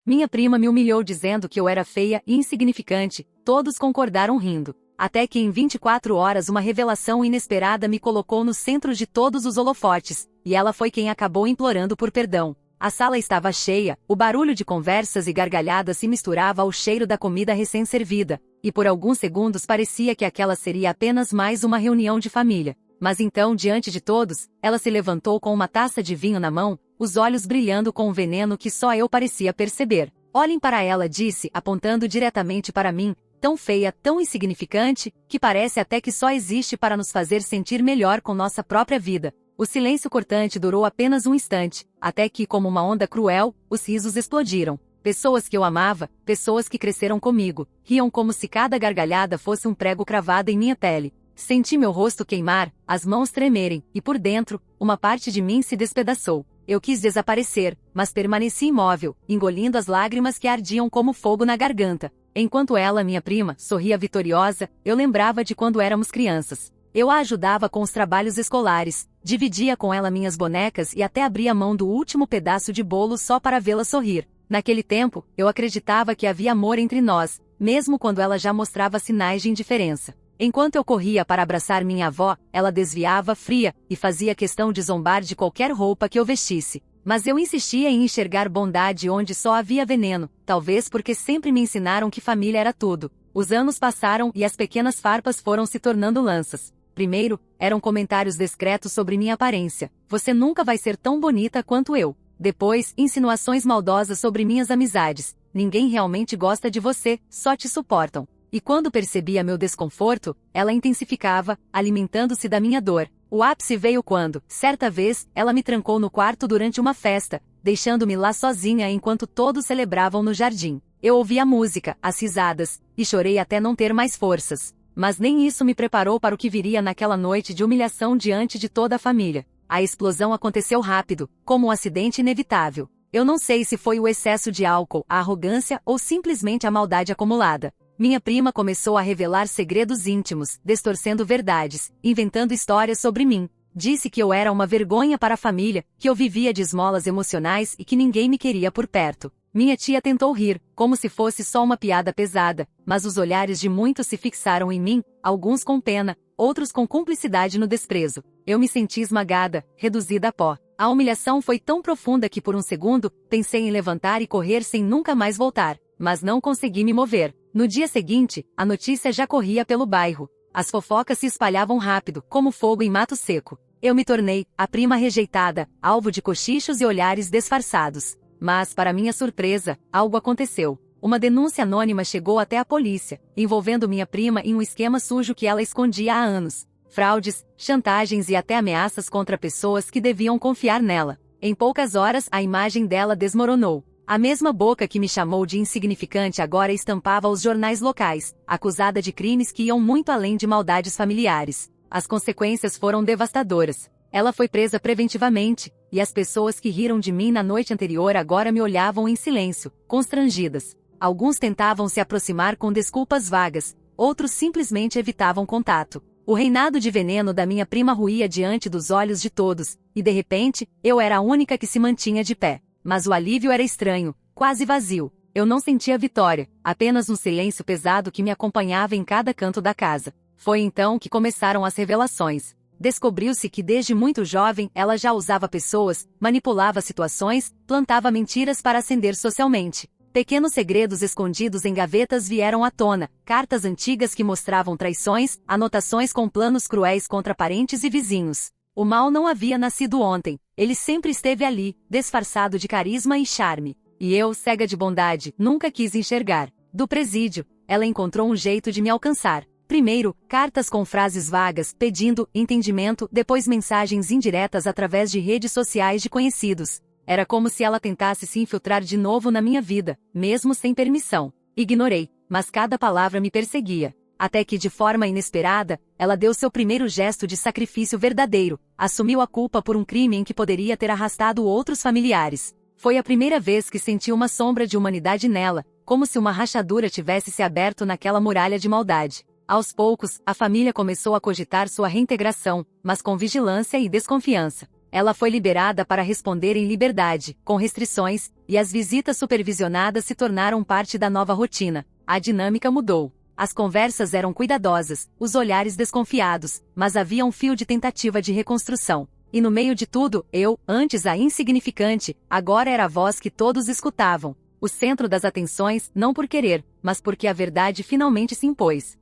Minha prima me humilhou dizendo que eu era feia e insignificante, todos concordaram rindo. Até que em 24 horas uma revelação inesperada me colocou no centro de todos os holofotes, e ela foi quem acabou implorando por perdão. A sala estava cheia, o barulho de conversas e gargalhadas se misturava ao cheiro da comida recém-servida, e por alguns segundos parecia que aquela seria apenas mais uma reunião de família. Mas então, diante de todos, ela se levantou com uma taça de vinho na mão, os olhos brilhando com um veneno que só eu parecia perceber. Olhem para ela, disse, apontando diretamente para mim, tão feia, tão insignificante, que parece até que só existe para nos fazer sentir melhor com nossa própria vida. O silêncio cortante durou apenas um instante, até que, como uma onda cruel, os risos explodiram. Pessoas que eu amava, pessoas que cresceram comigo, riam como se cada gargalhada fosse um prego cravado em minha pele. Senti meu rosto queimar, as mãos tremerem, e por dentro, uma parte de mim se despedaçou. Eu quis desaparecer, mas permaneci imóvel, engolindo as lágrimas que ardiam como fogo na garganta. Enquanto ela, minha prima, sorria vitoriosa, eu lembrava de quando éramos crianças. Eu a ajudava com os trabalhos escolares, dividia com ela minhas bonecas e até abria mão do último pedaço de bolo só para vê-la sorrir. Naquele tempo, eu acreditava que havia amor entre nós, mesmo quando ela já mostrava sinais de indiferença. Enquanto eu corria para abraçar minha avó, ela desviava fria, e fazia questão de zombar de qualquer roupa que eu vestisse. Mas eu insistia em enxergar bondade onde só havia veneno, talvez porque sempre me ensinaram que família era tudo. Os anos passaram e as pequenas farpas foram se tornando lanças. Primeiro, eram comentários discretos sobre minha aparência. Você nunca vai ser tão bonita quanto eu. Depois, insinuações maldosas sobre minhas amizades. Ninguém realmente gosta de você, só te suportam. E quando percebia meu desconforto, ela intensificava, alimentando-se da minha dor. O ápice veio quando, certa vez, ela me trancou no quarto durante uma festa, deixando-me lá sozinha enquanto todos celebravam no jardim. Eu ouvi a música, as risadas, e chorei até não ter mais forças. Mas nem isso me preparou para o que viria naquela noite de humilhação diante de toda a família. A explosão aconteceu rápido, como um acidente inevitável. Eu não sei se foi o excesso de álcool, a arrogância ou simplesmente a maldade acumulada. Minha prima começou a revelar segredos íntimos, distorcendo verdades, inventando histórias sobre mim. Disse que eu era uma vergonha para a família, que eu vivia de esmolas emocionais e que ninguém me queria por perto. Minha tia tentou rir, como se fosse só uma piada pesada, mas os olhares de muitos se fixaram em mim, alguns com pena, outros com cumplicidade no desprezo. Eu me senti esmagada, reduzida a pó. A humilhação foi tão profunda que por um segundo, pensei em levantar e correr sem nunca mais voltar, mas não consegui me mover. No dia seguinte, a notícia já corria pelo bairro. As fofocas se espalhavam rápido, como fogo em mato seco. Eu me tornei a prima rejeitada, alvo de cochichos e olhares disfarçados. Mas, para minha surpresa, algo aconteceu. Uma denúncia anônima chegou até a polícia, envolvendo minha prima em um esquema sujo que ela escondia há anos. Fraudes, chantagens e até ameaças contra pessoas que deviam confiar nela. Em poucas horas, a imagem dela desmoronou. A mesma boca que me chamou de insignificante agora estampava os jornais locais, acusada de crimes que iam muito além de maldades familiares. As consequências foram devastadoras. Ela foi presa preventivamente, e as pessoas que riram de mim na noite anterior agora me olhavam em silêncio, constrangidas. Alguns tentavam se aproximar com desculpas vagas, outros simplesmente evitavam contato. O reinado de veneno da minha prima ruía diante dos olhos de todos, e de repente, eu era a única que se mantinha de pé. Mas o alívio era estranho, quase vazio. Eu não sentia vitória, apenas um silêncio pesado que me acompanhava em cada canto da casa. Foi então que começaram as revelações. Descobriu-se que desde muito jovem ela já usava pessoas, manipulava situações, plantava mentiras para ascender socialmente. Pequenos segredos escondidos em gavetas vieram à tona, cartas antigas que mostravam traições, anotações com planos cruéis contra parentes e vizinhos. O mal não havia nascido ontem, ele sempre esteve ali, disfarçado de carisma e charme. E eu, cega de bondade, nunca quis enxergar. Do presídio, ela encontrou um jeito de me alcançar. Primeiro, cartas com frases vagas, pedindo entendimento, depois mensagens indiretas através de redes sociais de conhecidos. Era como se ela tentasse se infiltrar de novo na minha vida, mesmo sem permissão. Ignorei, mas cada palavra me perseguia. Até que, de forma inesperada, ela deu seu primeiro gesto de sacrifício verdadeiro, assumiu a culpa por um crime em que poderia ter arrastado outros familiares. Foi a primeira vez que senti uma sombra de humanidade nela, como se uma rachadura tivesse se aberto naquela muralha de maldade. Aos poucos, a família começou a cogitar sua reintegração, mas com vigilância e desconfiança. Ela foi liberada para responder em liberdade, com restrições, e as visitas supervisionadas se tornaram parte da nova rotina. A dinâmica mudou. As conversas eram cuidadosas, os olhares desconfiados, mas havia um fio de tentativa de reconstrução. E no meio de tudo, eu, antes a insignificante, agora era a voz que todos escutavam. O centro das atenções, não por querer, mas porque a verdade finalmente se impôs.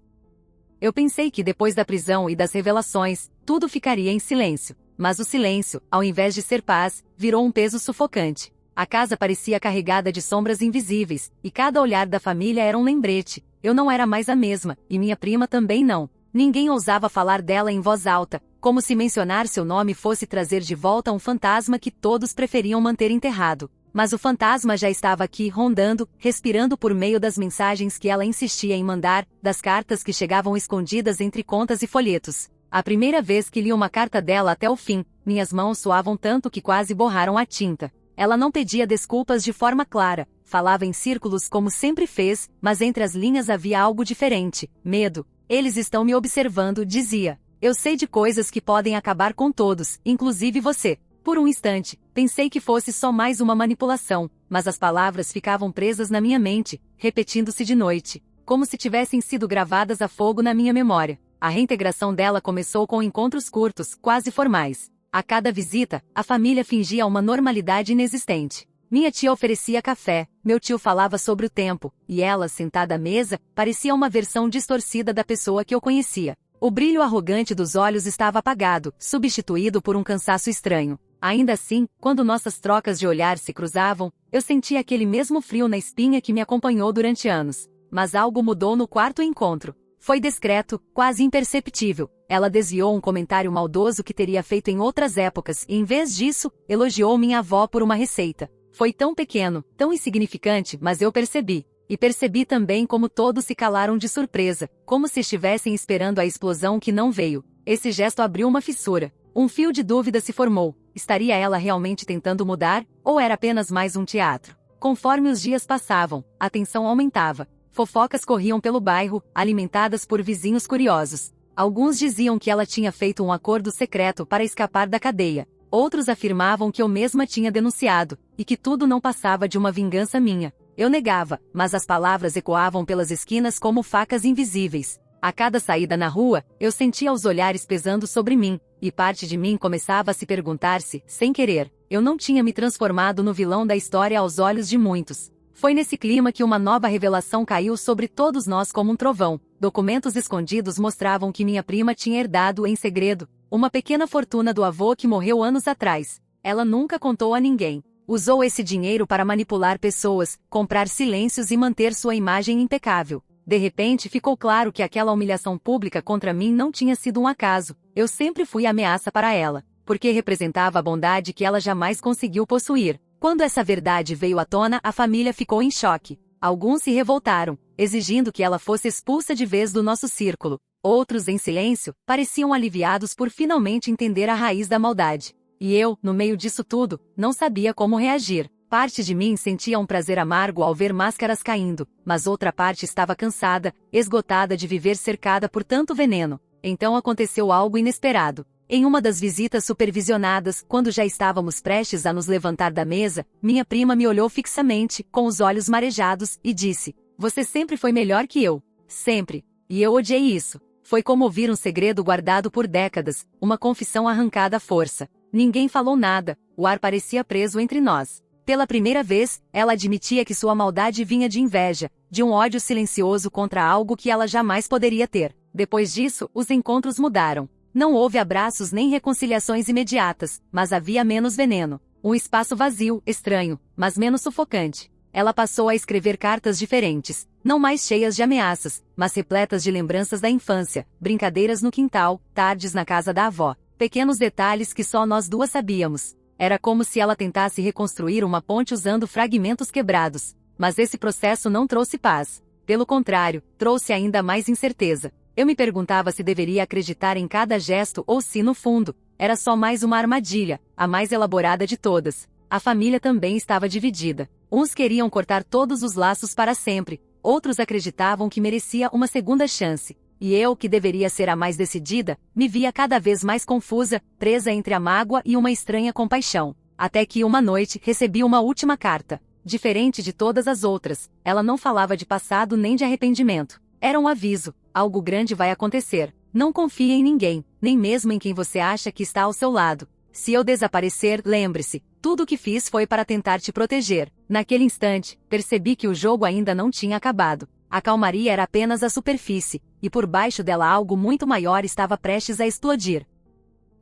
Eu pensei que depois da prisão e das revelações, tudo ficaria em silêncio. Mas o silêncio, ao invés de ser paz, virou um peso sufocante. A casa parecia carregada de sombras invisíveis, e cada olhar da família era um lembrete. Eu não era mais a mesma, e minha prima também não. Ninguém ousava falar dela em voz alta, como se mencionar seu nome fosse trazer de volta um fantasma que todos preferiam manter enterrado. Mas o fantasma já estava aqui, rondando, respirando por meio das mensagens que ela insistia em mandar, das cartas que chegavam escondidas entre contas e folhetos. A primeira vez que li uma carta dela até o fim, minhas mãos suavam tanto que quase borraram a tinta. Ela não pedia desculpas de forma clara, falava em círculos como sempre fez, mas entre as linhas havia algo diferente, medo. Eles estão me observando, dizia. Eu sei de coisas que podem acabar com todos, inclusive você. Por um instante, pensei que fosse só mais uma manipulação, mas as palavras ficavam presas na minha mente, repetindo-se de noite, como se tivessem sido gravadas a fogo na minha memória. A reintegração dela começou com encontros curtos, quase formais. A cada visita, a família fingia uma normalidade inexistente. Minha tia oferecia café, meu tio falava sobre o tempo, e ela, sentada à mesa, parecia uma versão distorcida da pessoa que eu conhecia. O brilho arrogante dos olhos estava apagado, substituído por um cansaço estranho. Ainda assim, quando nossas trocas de olhar se cruzavam, eu sentia aquele mesmo frio na espinha que me acompanhou durante anos. Mas algo mudou no quarto encontro. Foi discreto, quase imperceptível. Ela desviou um comentário maldoso que teria feito em outras épocas e, em vez disso, elogiou minha avó por uma receita. Foi tão pequeno, tão insignificante, mas eu percebi. E percebi também como todos se calaram de surpresa, como se estivessem esperando a explosão que não veio. Esse gesto abriu uma fissura. Um fio de dúvida se formou. Estaria ela realmente tentando mudar, ou era apenas mais um teatro? Conforme os dias passavam, a tensão aumentava. Fofocas corriam pelo bairro, alimentadas por vizinhos curiosos. Alguns diziam que ela tinha feito um acordo secreto para escapar da cadeia. Outros afirmavam que eu mesma tinha denunciado, e que tudo não passava de uma vingança minha. Eu negava, mas as palavras ecoavam pelas esquinas como facas invisíveis. A cada saída na rua, eu sentia os olhares pesando sobre mim, e parte de mim começava a se perguntar se, sem querer, eu não tinha me transformado no vilão da história aos olhos de muitos. Foi nesse clima que uma nova revelação caiu sobre todos nós como um trovão. Documentos escondidos mostravam que minha prima tinha herdado, em segredo, uma pequena fortuna do avô que morreu anos atrás. Ela nunca contou a ninguém. Usou esse dinheiro para manipular pessoas, comprar silêncios e manter sua imagem impecável. De repente ficou claro que aquela humilhação pública contra mim não tinha sido um acaso. Eu sempre fui ameaça para ela, porque representava a bondade que ela jamais conseguiu possuir. Quando essa verdade veio à tona, a família ficou em choque. Alguns se revoltaram, exigindo que ela fosse expulsa de vez do nosso círculo. Outros, em silêncio, pareciam aliviados por finalmente entender a raiz da maldade. E eu, no meio disso tudo, não sabia como reagir. Parte de mim sentia um prazer amargo ao ver máscaras caindo, mas outra parte estava cansada, esgotada de viver cercada por tanto veneno. Então aconteceu algo inesperado. Em uma das visitas supervisionadas, quando já estávamos prestes a nos levantar da mesa, minha prima me olhou fixamente, com os olhos marejados, e disse: "Você sempre foi melhor que eu. Sempre. E eu odiei isso." Foi como ouvir um segredo guardado por décadas, uma confissão arrancada à força. Ninguém falou nada, o ar parecia preso entre nós. Pela primeira vez, ela admitia que sua maldade vinha de inveja, de um ódio silencioso contra algo que ela jamais poderia ter. Depois disso, os encontros mudaram. Não houve abraços nem reconciliações imediatas, mas havia menos veneno. Um espaço vazio, estranho, mas menos sufocante. Ela passou a escrever cartas diferentes, não mais cheias de ameaças, mas repletas de lembranças da infância, brincadeiras no quintal, tardes na casa da avó, pequenos detalhes que só nós duas sabíamos. Era como se ela tentasse reconstruir uma ponte usando fragmentos quebrados. Mas esse processo não trouxe paz. Pelo contrário, trouxe ainda mais incerteza. Eu me perguntava se deveria acreditar em cada gesto ou se, no fundo, era só mais uma armadilha, a mais elaborada de todas. A família também estava dividida. Uns queriam cortar todos os laços para sempre, outros acreditavam que merecia uma segunda chance. E eu, que deveria ser a mais decidida, me via cada vez mais confusa, presa entre a mágoa e uma estranha compaixão. Até que uma noite recebi uma última carta. Diferente de todas as outras, ela não falava de passado nem de arrependimento. Era um aviso: algo grande vai acontecer. Não confie em ninguém, nem mesmo em quem você acha que está ao seu lado. Se eu desaparecer, lembre-se, tudo o que fiz foi para tentar te proteger. Naquele instante, percebi que o jogo ainda não tinha acabado. A calmaria era apenas a superfície, e por baixo dela algo muito maior estava prestes a explodir.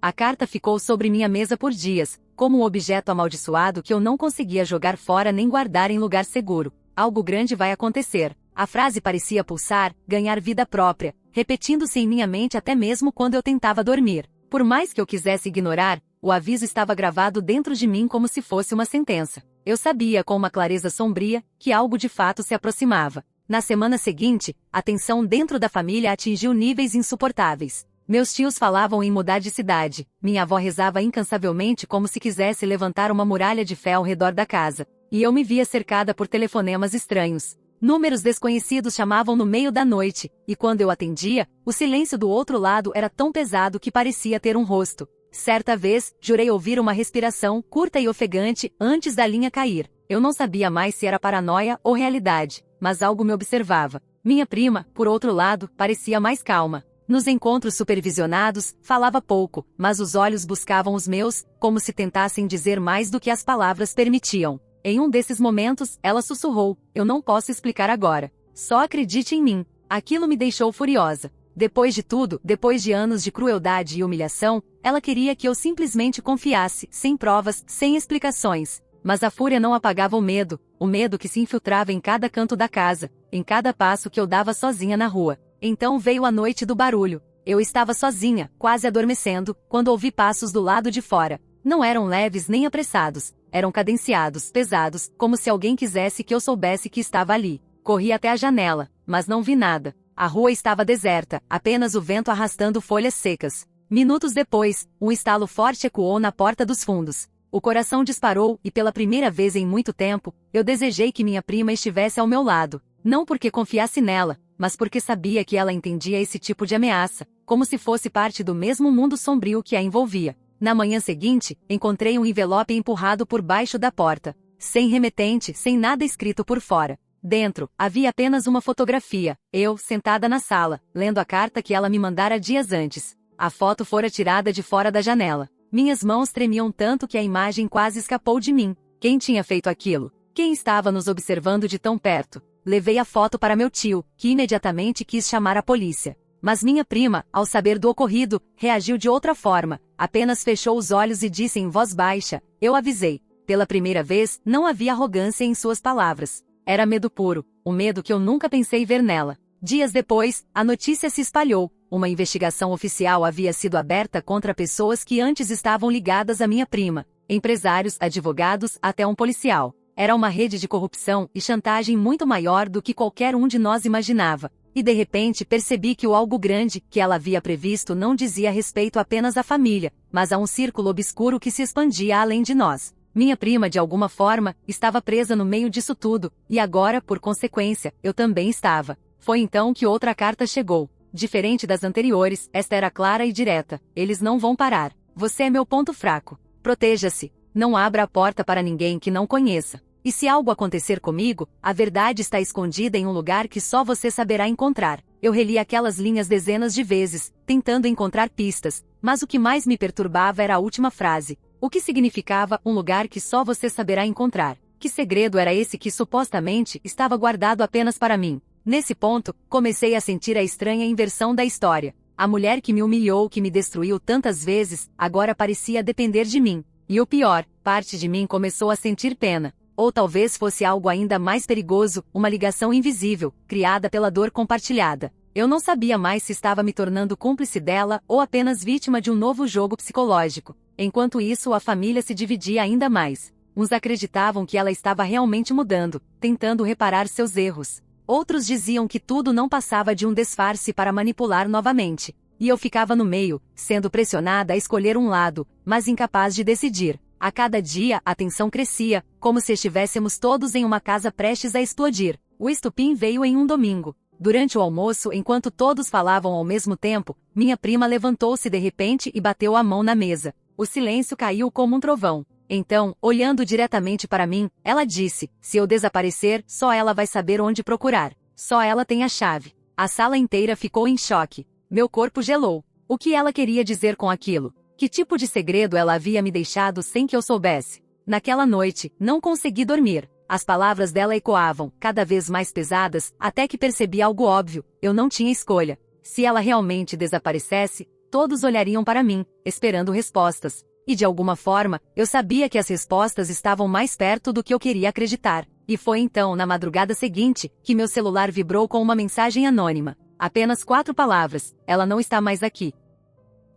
A carta ficou sobre minha mesa por dias, como um objeto amaldiçoado que eu não conseguia jogar fora nem guardar em lugar seguro. Algo grande vai acontecer. A frase parecia pulsar, ganhar vida própria, repetindo-se em minha mente até mesmo quando eu tentava dormir. Por mais que eu quisesse ignorar, o aviso estava gravado dentro de mim como se fosse uma sentença. Eu sabia com uma clareza sombria que algo de fato se aproximava. Na semana seguinte, a tensão dentro da família atingiu níveis insuportáveis. Meus tios falavam em mudar de cidade, minha avó rezava incansavelmente como se quisesse levantar uma muralha de fé ao redor da casa, e eu me via cercada por telefonemas estranhos. Números desconhecidos chamavam no meio da noite, e quando eu atendia, o silêncio do outro lado era tão pesado que parecia ter um rosto. Certa vez, jurei ouvir uma respiração curta e ofegante antes da linha cair. Eu não sabia mais se era paranoia ou realidade, mas algo me observava. Minha prima, por outro lado, parecia mais calma. Nos encontros supervisionados, falava pouco, mas os olhos buscavam os meus, como se tentassem dizer mais do que as palavras permitiam. Em um desses momentos, ela sussurrou: "Eu não posso explicar agora. Só acredite em mim." Aquilo me deixou furiosa. Depois de tudo, depois de anos de crueldade e humilhação, ela queria que eu simplesmente confiasse, sem provas, sem explicações. Mas a fúria não apagava o medo que se infiltrava em cada canto da casa, em cada passo que eu dava sozinha na rua. Então veio a noite do barulho. Eu estava sozinha, quase adormecendo, quando ouvi passos do lado de fora. Não eram leves nem apressados, eram cadenciados, pesados, como se alguém quisesse que eu soubesse que estava ali. Corri até a janela, mas não vi nada. A rua estava deserta, apenas o vento arrastando folhas secas. Minutos depois, um estalo forte ecoou na porta dos fundos. O coração disparou e pela primeira vez em muito tempo, eu desejei que minha prima estivesse ao meu lado. Não porque confiasse nela, mas porque sabia que ela entendia esse tipo de ameaça, como se fosse parte do mesmo mundo sombrio que a envolvia. Na manhã seguinte, encontrei um envelope empurrado por baixo da porta. Sem remetente, sem nada escrito por fora. Dentro, havia apenas uma fotografia, eu, sentada na sala, lendo a carta que ela me mandara dias antes. A foto fora tirada de fora da janela. Minhas mãos tremiam tanto que a imagem quase escapou de mim. Quem tinha feito aquilo? Quem estava nos observando de tão perto? Levei a foto para meu tio, que imediatamente quis chamar a polícia. Mas minha prima, ao saber do ocorrido, reagiu de outra forma. Apenas fechou os olhos e disse em voz baixa: "Eu avisei." Pela primeira vez, não havia arrogância em suas palavras. Era medo puro, o medo que eu nunca pensei ver nela. Dias depois, a notícia se espalhou. Uma investigação oficial havia sido aberta contra pessoas que antes estavam ligadas à minha prima. Empresários, advogados, até um policial. Era uma rede de corrupção e chantagem muito maior do que qualquer um de nós imaginava. E de repente percebi que o algo grande que ela havia previsto não dizia respeito apenas à família, mas a um círculo obscuro que se expandia além de nós. Minha prima, de alguma forma, estava presa no meio disso tudo, e agora, por consequência, eu também estava. Foi então que outra carta chegou. Diferente das anteriores, esta era clara e direta: "Eles não vão parar. Você é meu ponto fraco. Proteja-se. Não abra a porta para ninguém que não conheça. E se algo acontecer comigo, a verdade está escondida em um lugar que só você saberá encontrar." Eu reli aquelas linhas dezenas de vezes, tentando encontrar pistas, mas o que mais me perturbava era a última frase. O que significava um lugar que só você saberá encontrar? Que segredo era esse que supostamente estava guardado apenas para mim? Nesse ponto, comecei a sentir a estranha inversão da história. A mulher que me humilhou, que me destruiu tantas vezes, agora parecia depender de mim. E o pior, parte de mim começou a sentir pena. Ou talvez fosse algo ainda mais perigoso, uma ligação invisível, criada pela dor compartilhada. Eu não sabia mais se estava me tornando cúmplice dela ou apenas vítima de um novo jogo psicológico. Enquanto isso, a família se dividia ainda mais. Uns acreditavam que ela estava realmente mudando, tentando reparar seus erros. Outros diziam que tudo não passava de um disfarce para manipular novamente. E eu ficava no meio, sendo pressionada a escolher um lado, mas incapaz de decidir. A cada dia, a tensão crescia, como se estivéssemos todos em uma casa prestes a explodir. O estupim veio em um domingo. Durante o almoço, enquanto todos falavam ao mesmo tempo, minha prima levantou-se de repente e bateu a mão na mesa. O silêncio caiu como um trovão. Então, olhando diretamente para mim, ela disse: se eu desaparecer, só ela vai saber onde procurar. Só ela tem a chave. A sala inteira ficou em choque. Meu corpo gelou. O que ela queria dizer com aquilo? Que tipo de segredo ela havia me deixado sem que eu soubesse? Naquela noite, não consegui dormir. As palavras dela ecoavam, cada vez mais pesadas, até que percebi algo óbvio: eu não tinha escolha. Se ela realmente desaparecesse, todos olhariam para mim, esperando respostas. E de alguma forma, eu sabia que as respostas estavam mais perto do que eu queria acreditar. E foi então, na madrugada seguinte, que meu celular vibrou com uma mensagem anônima. Apenas 4 palavras: ela não está mais aqui.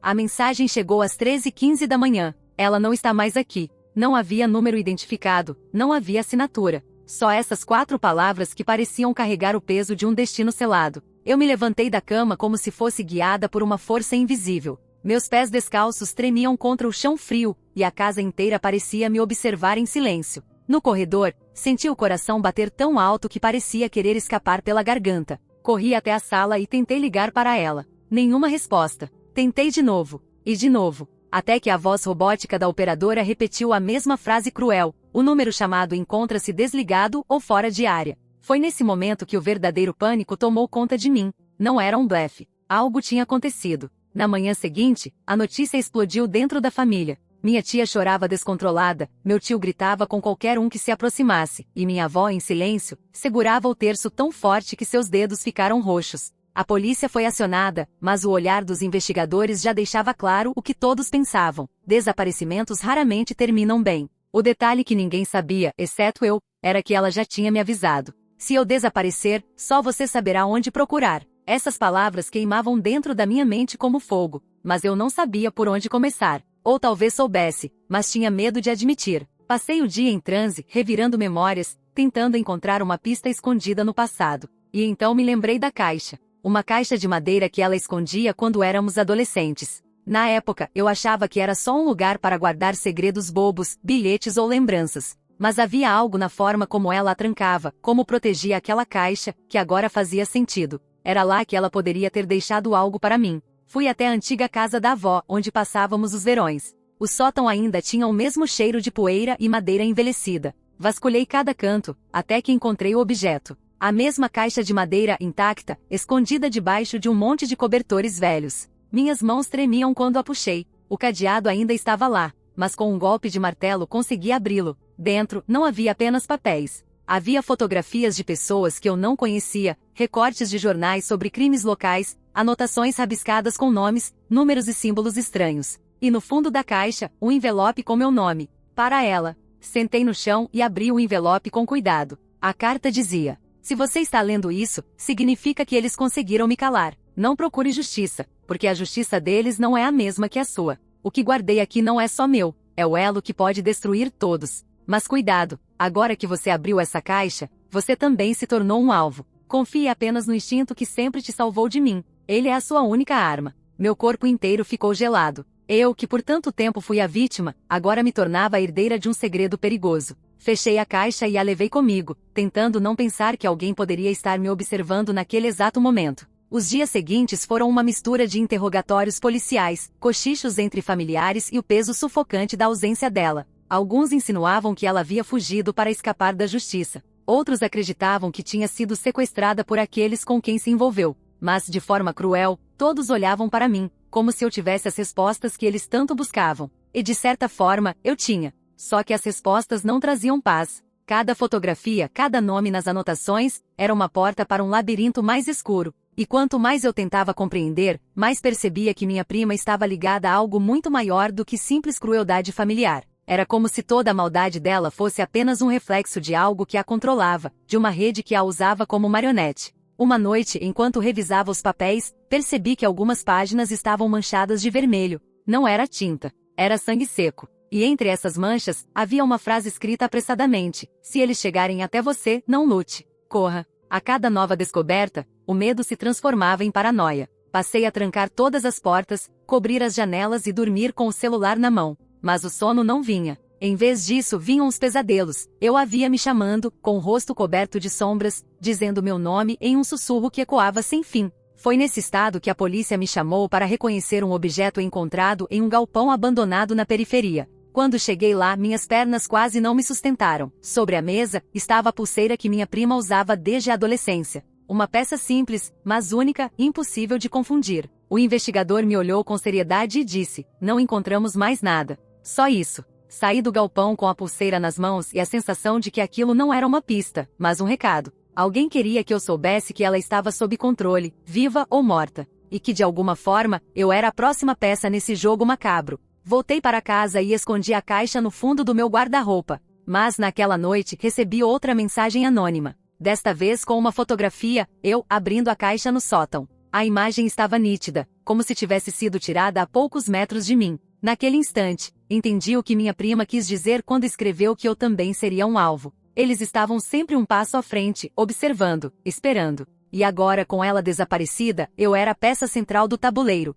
A mensagem chegou às 13h15 da manhã. Ela não está mais aqui. Não havia número identificado, não havia assinatura. Só essas 4 palavras que pareciam carregar o peso de um destino selado. Eu me levantei da cama como se fosse guiada por uma força invisível. Meus pés descalços tremiam contra o chão frio, e a casa inteira parecia me observar em silêncio. No corredor, senti o coração bater tão alto que parecia querer escapar pela garganta. Corri até a sala e tentei ligar para ela. Nenhuma resposta. Tentei de novo, e de novo, até que a voz robótica da operadora repetiu a mesma frase cruel: o número chamado encontra-se desligado ou fora de área. Foi nesse momento que o verdadeiro pânico tomou conta de mim. Não era um blefe. Algo tinha acontecido. Na manhã seguinte, a notícia explodiu dentro da família. Minha tia chorava descontrolada, meu tio gritava com qualquer um que se aproximasse, e minha avó, em silêncio, segurava o terço tão forte que seus dedos ficaram roxos. A polícia foi acionada, mas o olhar dos investigadores já deixava claro o que todos pensavam: desaparecimentos raramente terminam bem. O detalhe que ninguém sabia, exceto eu, era que ela já tinha me avisado. Se eu desaparecer, só você saberá onde procurar. Essas palavras queimavam dentro da minha mente como fogo, mas eu não sabia por onde começar. Ou talvez soubesse, mas tinha medo de admitir. Passei o dia em transe, revirando memórias, tentando encontrar uma pista escondida no passado. E então me lembrei da caixa. Uma caixa de madeira que ela escondia quando éramos adolescentes. Na época, eu achava que era só um lugar para guardar segredos bobos, bilhetes ou lembranças. Mas havia algo na forma como ela a trancava, como protegia aquela caixa, que agora fazia sentido. Era lá que ela poderia ter deixado algo para mim. Fui até a antiga casa da avó, onde passávamos os verões. O sótão ainda tinha o mesmo cheiro de poeira e madeira envelhecida. Vasculhei cada canto, até que encontrei o objeto. A mesma caixa de madeira intacta, escondida debaixo de um monte de cobertores velhos. Minhas mãos tremiam quando a puxei. O cadeado ainda estava lá, mas com um golpe de martelo consegui abri-lo. Dentro, não havia apenas papéis. Havia fotografias de pessoas que eu não conhecia, recortes de jornais sobre crimes locais, anotações rabiscadas com nomes, números e símbolos estranhos. E no fundo da caixa, um envelope com meu nome. Para ela. Sentei no chão e abri o envelope com cuidado. A carta dizia: se você está lendo isso, significa que eles conseguiram me calar. Não procure justiça, porque a justiça deles não é a mesma que a sua. O que guardei aqui não é só meu, é o elo que pode destruir todos. Mas cuidado, agora que você abriu essa caixa, você também se tornou um alvo. Confie apenas no instinto que sempre te salvou de mim. Ele é a sua única arma. Meu corpo inteiro ficou gelado. Eu, que por tanto tempo fui a vítima, agora me tornava a herdeira de um segredo perigoso. Fechei a caixa e a levei comigo, tentando não pensar que alguém poderia estar me observando naquele exato momento. Os dias seguintes foram uma mistura de interrogatórios policiais, cochichos entre familiares e o peso sufocante da ausência dela. Alguns insinuavam que ela havia fugido para escapar da justiça. Outros acreditavam que tinha sido sequestrada por aqueles com quem se envolveu. Mas, de forma cruel, todos olhavam para mim, como se eu tivesse as respostas que eles tanto buscavam. E de certa forma, eu tinha. Só que as respostas não traziam paz. Cada fotografia, cada nome nas anotações, era uma porta para um labirinto mais escuro. E quanto mais eu tentava compreender, mais percebia que minha prima estava ligada a algo muito maior do que simples crueldade familiar. Era como se toda a maldade dela fosse apenas um reflexo de algo que a controlava, de uma rede que a usava como marionete. Uma noite, enquanto revisava os papéis, percebi que algumas páginas estavam manchadas de vermelho. Não era tinta, era sangue seco. E entre essas manchas, havia uma frase escrita apressadamente: se eles chegarem até você, não lute. Corra. A cada nova descoberta, o medo se transformava em paranoia. Passei a trancar todas as portas, cobrir as janelas e dormir com o celular na mão. Mas o sono não vinha. Em vez disso vinham os pesadelos. Eu a via me chamando, com o rosto coberto de sombras, dizendo meu nome em um sussurro que ecoava sem fim. Foi nesse estado que a polícia me chamou para reconhecer um objeto encontrado em um galpão abandonado na periferia. Quando cheguei lá, minhas pernas quase não me sustentaram. Sobre a mesa, estava a pulseira que minha prima usava desde a adolescência. Uma peça simples, mas única, impossível de confundir. O investigador me olhou com seriedade e disse: não encontramos mais nada. Só isso. Saí do galpão com a pulseira nas mãos e a sensação de que aquilo não era uma pista, mas um recado. Alguém queria que eu soubesse que ela estava sob controle, viva ou morta, e que de alguma forma, eu era a próxima peça nesse jogo macabro. Voltei para casa e escondi a caixa no fundo do meu guarda-roupa. Mas naquela noite recebi outra mensagem anônima. Desta vez com uma fotografia, eu abrindo a caixa no sótão. A imagem estava nítida, como se tivesse sido tirada a poucos metros de mim. Naquele instante, entendi o que minha prima quis dizer quando escreveu que eu também seria um alvo. Eles estavam sempre um passo à frente, observando, esperando. E agora, com ela desaparecida, eu era a peça central do tabuleiro.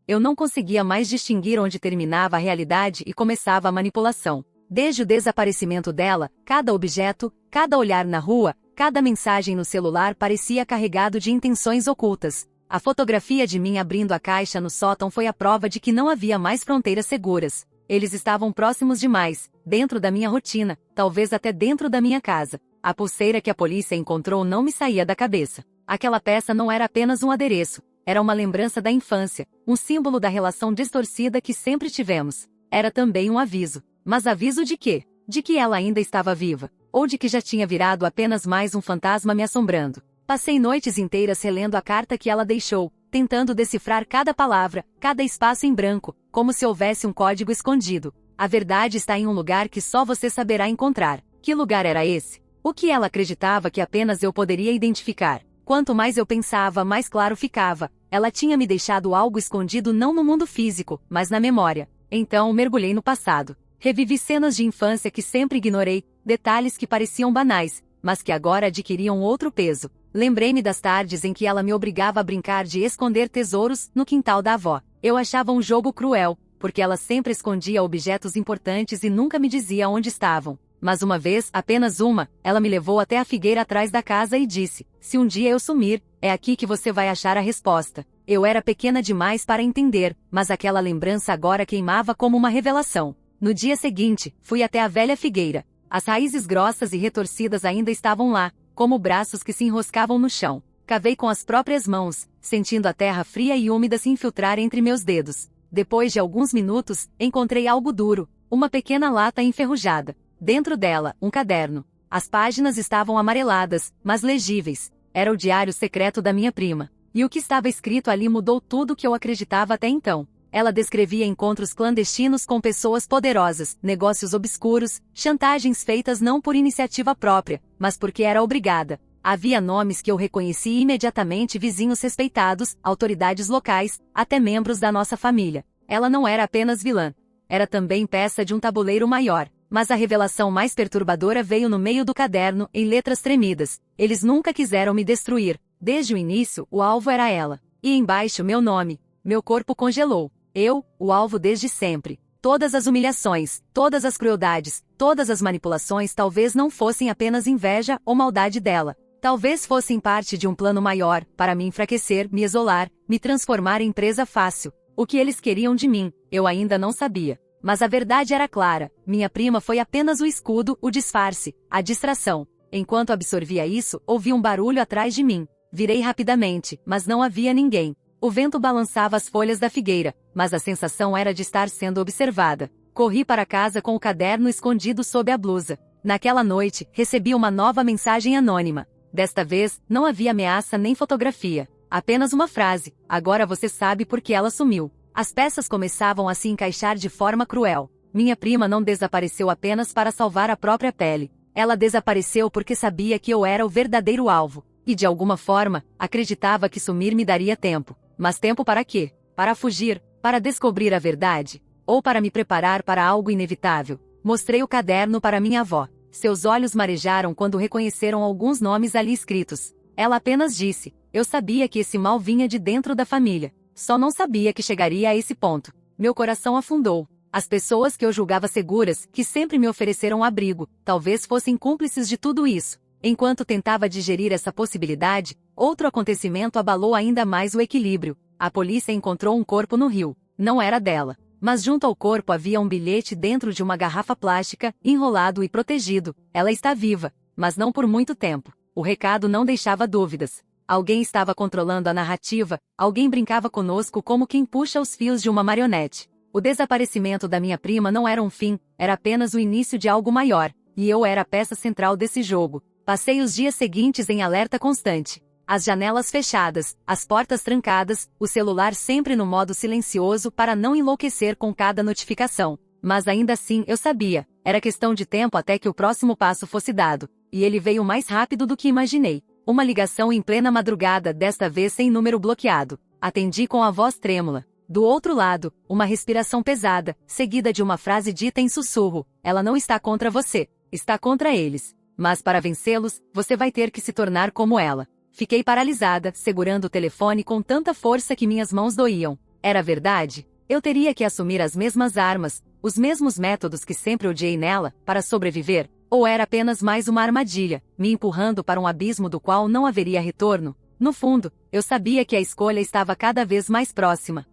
Eu não conseguia mais distinguir onde terminava a realidade e começava a manipulação. Desde o desaparecimento dela, cada objeto, cada olhar na rua, cada mensagem no celular parecia carregado de intenções ocultas. A fotografia de mim abrindo a caixa no sótão foi a prova de que não havia mais fronteiras seguras. Eles estavam próximos demais, dentro da minha rotina, talvez até dentro da minha casa. A pulseira que a polícia encontrou não me saía da cabeça. Aquela peça não era apenas um adereço, era uma lembrança da infância, um símbolo da relação distorcida que sempre tivemos. Era também um aviso. Mas aviso de quê? De que ela ainda estava viva, ou de que já tinha virado apenas mais um fantasma me assombrando. Passei noites inteiras relendo a carta que ela deixou, tentando decifrar cada palavra, cada espaço em branco, como se houvesse um código escondido. A verdade está em um lugar que só você saberá encontrar. Que lugar era esse? O que ela acreditava que apenas eu poderia identificar? Quanto mais eu pensava, mais claro ficava. Ela tinha me deixado algo escondido não no mundo físico, mas na memória. Então mergulhei no passado. Revivi cenas de infância que sempre ignorei, detalhes que pareciam banais, mas que agora adquiriam outro peso. Lembrei-me das tardes em que ela me obrigava a brincar de esconder tesouros no quintal da avó. Eu achava um jogo cruel, porque ela sempre escondia objetos importantes e nunca me dizia onde estavam. Mas uma vez, apenas uma, ela me levou até a figueira atrás da casa e disse: se um dia eu sumir, é aqui que você vai achar a resposta. Eu era pequena demais para entender, mas aquela lembrança agora queimava como uma revelação. No dia seguinte, fui até a velha figueira. As raízes grossas e retorcidas ainda estavam lá, como braços que se enroscavam no chão. Cavei com as próprias mãos, sentindo a terra fria e úmida se infiltrar entre meus dedos. Depois de alguns minutos, encontrei algo duro, uma pequena lata enferrujada. Dentro dela, um caderno. As páginas estavam amareladas, mas legíveis. Era o diário secreto da minha prima. E o que estava escrito ali mudou tudo o que eu acreditava até então. Ela descrevia encontros clandestinos com pessoas poderosas, negócios obscuros, chantagens feitas não por iniciativa própria, mas porque era obrigada. Havia nomes que eu reconheci imediatamente: vizinhos respeitados, autoridades locais, até membros da nossa família. Ela não era apenas vilã. Era também peça de um tabuleiro maior. Mas a revelação mais perturbadora veio no meio do caderno, em letras tremidas. Eles nunca quiseram me destruir. Desde o início, o alvo era ela. E embaixo meu nome. Meu corpo congelou. Eu, o alvo desde sempre. Todas as humilhações, todas as crueldades, todas as manipulações talvez não fossem apenas inveja ou maldade dela. Talvez fossem parte de um plano maior, para me enfraquecer, me isolar, me transformar em presa fácil. O que eles queriam de mim, eu ainda não sabia. Mas a verdade era clara: minha prima foi apenas o escudo, o disfarce, a distração. Enquanto absorvia isso, ouvi um barulho atrás de mim. Virei rapidamente, mas não havia ninguém. O vento balançava as folhas da figueira, mas a sensação era de estar sendo observada. Corri para casa com o caderno escondido sob a blusa. Naquela noite, recebi uma nova mensagem anônima. Desta vez, não havia ameaça nem fotografia. Apenas uma frase: agora você sabe por que ela sumiu. As peças começavam a se encaixar de forma cruel. Minha prima não desapareceu apenas para salvar a própria pele. Ela desapareceu porque sabia que eu era o verdadeiro alvo. E de alguma forma, acreditava que sumir me daria tempo. Mas tempo para quê? Para fugir? Para descobrir a verdade? Ou para me preparar para algo inevitável? Mostrei o caderno para minha avó. Seus olhos marejaram quando reconheceram alguns nomes ali escritos. Ela apenas disse: eu sabia que esse mal vinha de dentro da família. Só não sabia que chegaria a esse ponto. Meu coração afundou. As pessoas que eu julgava seguras, que sempre me ofereceram abrigo, talvez fossem cúmplices de tudo isso. Enquanto tentava digerir essa possibilidade, outro acontecimento abalou ainda mais o equilíbrio. A polícia encontrou um corpo no rio. Não era dela. Mas junto ao corpo havia um bilhete dentro de uma garrafa plástica, enrolado e protegido. Ela está viva, mas não por muito tempo. O recado não deixava dúvidas. Alguém estava controlando a narrativa, alguém brincava conosco como quem puxa os fios de uma marionete. O desaparecimento da minha prima não era um fim, era apenas o início de algo maior, e eu era a peça central desse jogo. Passei os dias seguintes em alerta constante. As janelas fechadas, as portas trancadas, o celular sempre no modo silencioso para não enlouquecer com cada notificação. Mas ainda assim eu sabia, era questão de tempo até que o próximo passo fosse dado, e ele veio mais rápido do que imaginei. Uma ligação em plena madrugada, desta vez sem número bloqueado. Atendi com a voz trêmula. Do outro lado, uma respiração pesada, seguida de uma frase dita em sussurro: ela não está contra você, está contra eles. Mas para vencê-los, você vai ter que se tornar como ela. Fiquei paralisada, segurando o telefone com tanta força que minhas mãos doíam. Era verdade? Eu teria que assumir as mesmas armas, os mesmos métodos que sempre odiei nela, para sobreviver? Ou era apenas mais uma armadilha, me empurrando para um abismo do qual não haveria retorno? No fundo, eu sabia que a escolha estava cada vez mais próxima.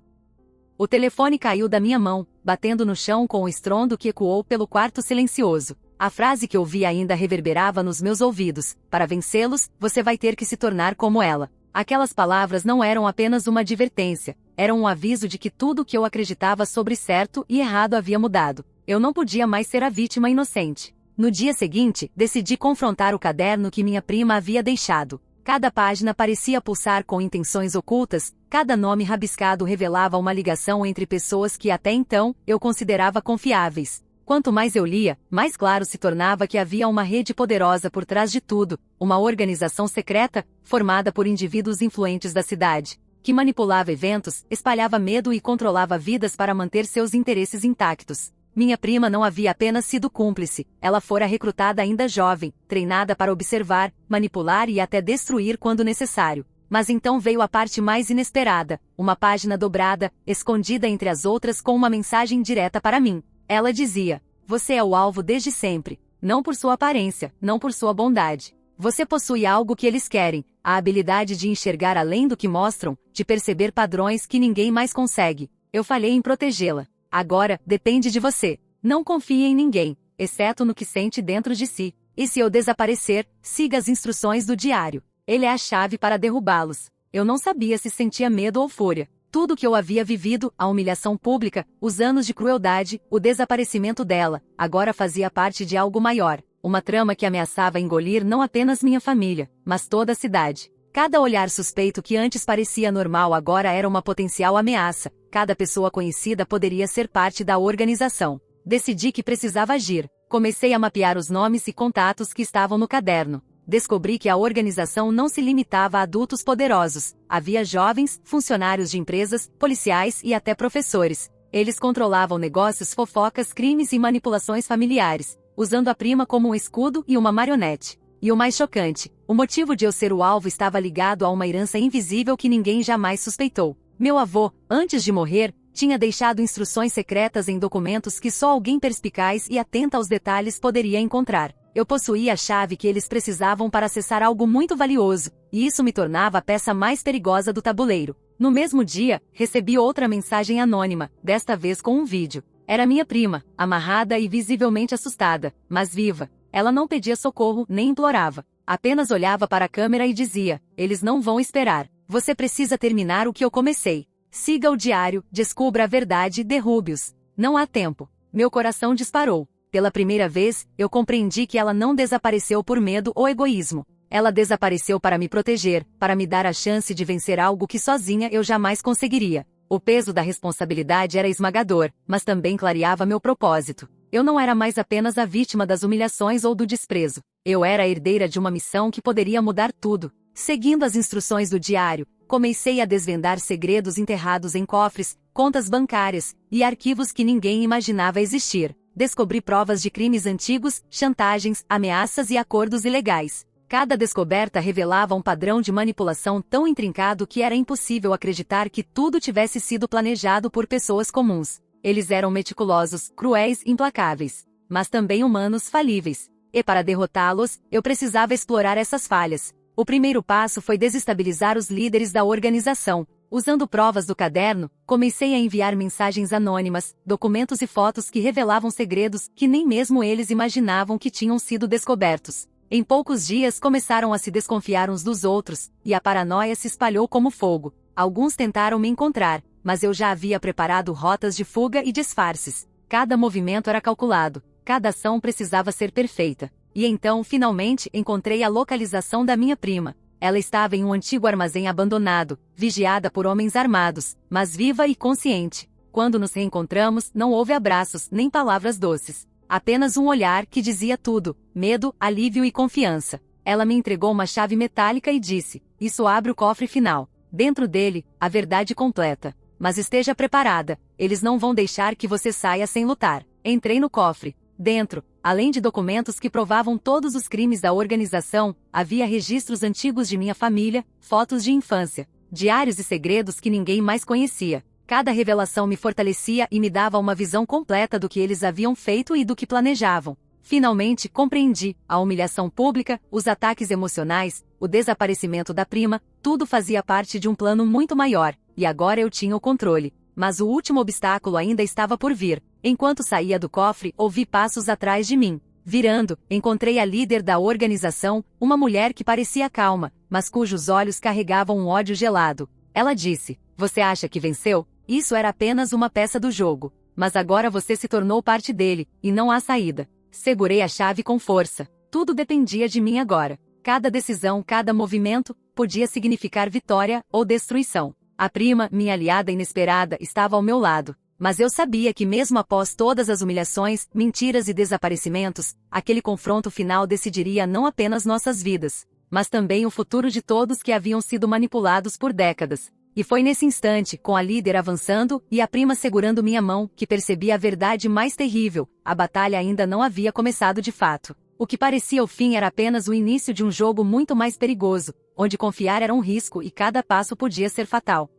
O telefone caiu da minha mão, batendo no chão com um estrondo que ecoou pelo quarto silencioso. A frase que ouvi ainda reverberava nos meus ouvidos: para vencê-los, você vai ter que se tornar como ela. Aquelas palavras não eram apenas uma advertência, eram um aviso de que tudo o que eu acreditava sobre certo e errado havia mudado. Eu não podia mais ser a vítima inocente. No dia seguinte, decidi confrontar o caderno que minha prima havia deixado. Cada página parecia pulsar com intenções ocultas, cada nome rabiscado revelava uma ligação entre pessoas que até então eu considerava confiáveis. Quanto mais eu lia, mais claro se tornava que havia uma rede poderosa por trás de tudo, uma organização secreta, formada por indivíduos influentes da cidade, que manipulava eventos, espalhava medo e controlava vidas para manter seus interesses intactos. Minha prima não havia apenas sido cúmplice, ela fora recrutada ainda jovem, treinada para observar, manipular e até destruir quando necessário. Mas então veio a parte mais inesperada, uma página dobrada, escondida entre as outras com uma mensagem direta para mim. Ela dizia: você é o alvo desde sempre, não por sua aparência, não por sua bondade. Você possui algo que eles querem, a habilidade de enxergar além do que mostram, de perceber padrões que ninguém mais consegue. Eu falhei em protegê-la. Agora, depende de você. Não confie em ninguém, exceto no que sente dentro de si. E se eu desaparecer, siga as instruções do diário. Ele é a chave para derrubá-los. Eu não sabia se sentia medo ou fúria. Tudo que eu havia vivido, a humilhação pública, os anos de crueldade, o desaparecimento dela, agora fazia parte de algo maior. Uma trama que ameaçava engolir não apenas minha família, mas toda a cidade. Cada olhar suspeito que antes parecia normal agora era uma potencial ameaça. Cada pessoa conhecida poderia ser parte da organização. Decidi que precisava agir. Comecei a mapear os nomes e contatos que estavam no caderno. Descobri que a organização não se limitava a adultos poderosos. Havia jovens, funcionários de empresas, policiais e até professores. Eles controlavam negócios, fofocas, crimes e manipulações familiares, usando a prima como um escudo e uma marionete. E o mais chocante, o motivo de eu ser o alvo estava ligado a uma herança invisível que ninguém jamais suspeitou. Meu avô, antes de morrer, tinha deixado instruções secretas em documentos que só alguém perspicaz e atenta aos detalhes poderia encontrar. Eu possuía a chave que eles precisavam para acessar algo muito valioso, e isso me tornava a peça mais perigosa do tabuleiro. No mesmo dia, recebi outra mensagem anônima, desta vez com um vídeo. Era minha prima, amarrada e visivelmente assustada, mas viva. Ela não pedia socorro nem implorava. Apenas olhava para a câmera e dizia: eles não vão esperar. Você precisa terminar o que eu comecei. Siga o diário, descubra a verdade e derrube-os. Não há tempo. Meu coração disparou. Pela primeira vez, eu compreendi que ela não desapareceu por medo ou egoísmo. Ela desapareceu para me proteger, para me dar a chance de vencer algo que sozinha eu jamais conseguiria. O peso da responsabilidade era esmagador, mas também clareava meu propósito. Eu não era mais apenas a vítima das humilhações ou do desprezo. Eu era a herdeira de uma missão que poderia mudar tudo. Seguindo as instruções do diário, comecei a desvendar segredos enterrados em cofres, contas bancárias e arquivos que ninguém imaginava existir. Descobri provas de crimes antigos, chantagens, ameaças e acordos ilegais. Cada descoberta revelava um padrão de manipulação tão intrincado que era impossível acreditar que tudo tivesse sido planejado por pessoas comuns. Eles eram meticulosos, cruéis, implacáveis, mas também humanos falíveis. E para derrotá-los, eu precisava explorar essas falhas. O primeiro passo foi desestabilizar os líderes da organização. Usando provas do caderno, comecei a enviar mensagens anônimas, documentos e fotos que revelavam segredos que nem mesmo eles imaginavam que tinham sido descobertos. Em poucos dias começaram a se desconfiar uns dos outros, e a paranoia se espalhou como fogo. Alguns tentaram me encontrar, mas eu já havia preparado rotas de fuga e disfarces. Cada movimento era calculado, cada ação precisava ser perfeita. E então, finalmente, encontrei a localização da minha prima. Ela estava em um antigo armazém abandonado, vigiada por homens armados, mas viva e consciente. Quando nos reencontramos, não houve abraços, nem palavras doces. Apenas um olhar que dizia tudo: medo, alívio e confiança. Ela me entregou uma chave metálica e disse: isso abre o cofre final. Dentro dele, a verdade completa. Mas esteja preparada, eles não vão deixar que você saia sem lutar. Entrei no cofre. Dentro, além de documentos que provavam todos os crimes da organização, havia registros antigos de minha família, fotos de infância, diários e segredos que ninguém mais conhecia. Cada revelação me fortalecia e me dava uma visão completa do que eles haviam feito e do que planejavam. Finalmente compreendi: a humilhação pública, os ataques emocionais, o desaparecimento da prima, tudo fazia parte de um plano muito maior, e agora eu tinha o controle. Mas o último obstáculo ainda estava por vir. Enquanto saía do cofre, ouvi passos atrás de mim. Virando, encontrei a líder da organização, uma mulher que parecia calma, mas cujos olhos carregavam um ódio gelado. Ela disse: você acha que venceu? Isso era apenas uma peça do jogo. Mas agora você se tornou parte dele, e não há saída. Segurei a chave com força. Tudo dependia de mim agora. Cada decisão, cada movimento, podia significar vitória ou destruição. A prima, minha aliada inesperada, estava ao meu lado. Mas eu sabia que mesmo após todas as humilhações, mentiras e desaparecimentos, aquele confronto final decidiria não apenas nossas vidas, mas também o futuro de todos que haviam sido manipulados por décadas. E foi nesse instante, com a líder avançando e a prima segurando minha mão, que percebi a verdade mais terrível: a batalha ainda não havia começado de fato. O que parecia o fim era apenas o início de um jogo muito mais perigoso, onde confiar era um risco e cada passo podia ser fatal.